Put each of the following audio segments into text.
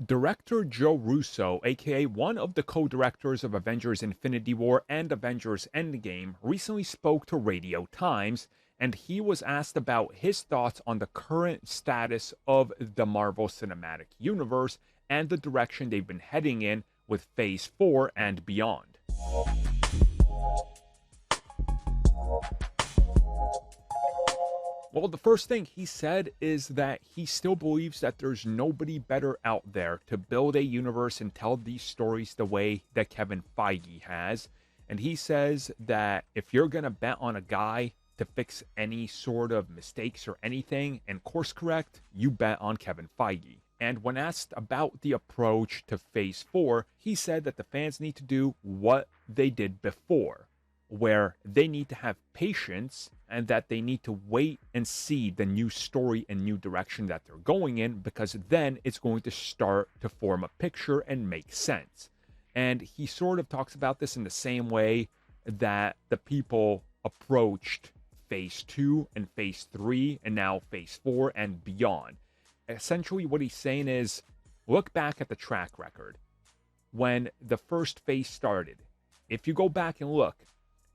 Director Joe Russo, aka one of the co-directors of Avengers Infinity War and Avengers Endgame, recently spoke to Radio Times, and he was asked about his thoughts on the current status of the Marvel Cinematic Universe and the direction they've been heading in with Phase 4 and beyond. Well, the first thing he said is that he still believes that there's nobody better out there to build a universe and tell these stories the way that Kevin Feige has. And he says that if you're going to bet on a guy to fix any sort of mistakes or anything and course correct, you bet on Kevin Feige. And when asked about the approach to Phase 4, he said that the fans need to do what they did before, where they need to have patience and that they need to wait and see the new story and new direction that they're going in, because then it's going to start to form a picture and make sense. And he sort of talks about this in the same way that the people approached Phase 2 and Phase 3 and now Phase 4 and beyond. Essentially what he's saying is, look back at the track record. When the first phase started, if you go back and look,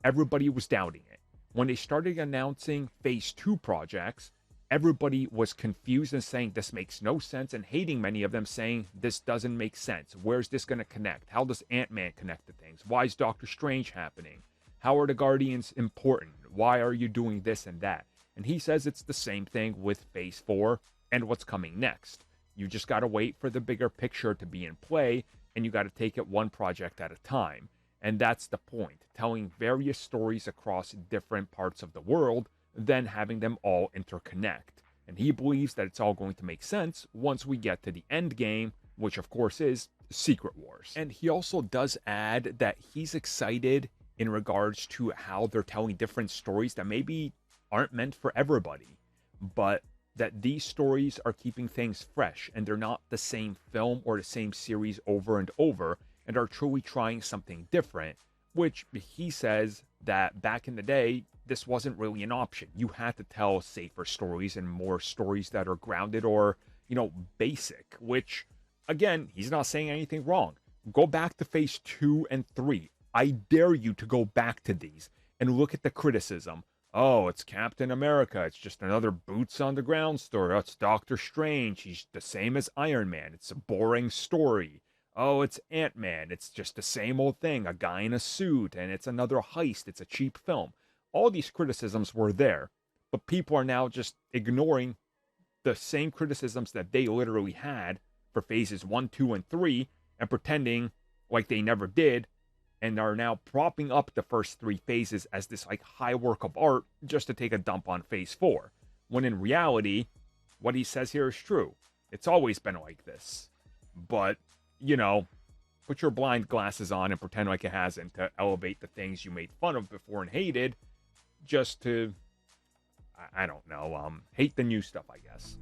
everybody was doubting it. When they started announcing Phase 2 projects, everybody was confused and saying this makes no sense, and hating many of them, saying this doesn't make sense. Where's this going to connect? How does Ant-Man connect to things? Why is Doctor Strange happening? How are the Guardians important? Why are you doing this and that? And he says it's the same thing with Phase 4 and what's coming next. You just got to wait for the bigger picture to be in play, and you got to take it one project at a time. And that's the point, telling various stories across different parts of the world, then having them all interconnect. And he believes that it's all going to make sense once we get to the end game, which of course is Secret Wars. And he also does add that he's excited in regards to how they're telling different stories that maybe aren't meant for everybody, but that these stories are keeping things fresh and they're not the same film or the same series over and over, and are truly trying something different, which he says that back in the day, this wasn't really an option. You had to tell safer stories and more stories that are grounded or, basic, which, again, he's not saying anything wrong. Go back to Phase 2 and 3. I dare you to go back to these and look at the criticism. Oh, it's Captain America. It's just another boots on the ground story. Oh, it's Doctor Strange. He's the same as Iron Man. It's a boring story. Oh, it's Ant-Man. It's just the same old thing. A guy in a suit, and it's another heist. It's a cheap film. All these criticisms were there, but people are now just ignoring the same criticisms that they literally had for Phases 1, 2, and 3 and pretending like they never did, and are now propping up the first 3 phases as this high work of art just to take a dump on Phase 4. When in reality, what he says here is true. It's always been like this. But put your blind glasses on and pretend like it hasn't, to elevate the things you made fun of before and hated, just to, I don't know, hate the new stuff, I guess.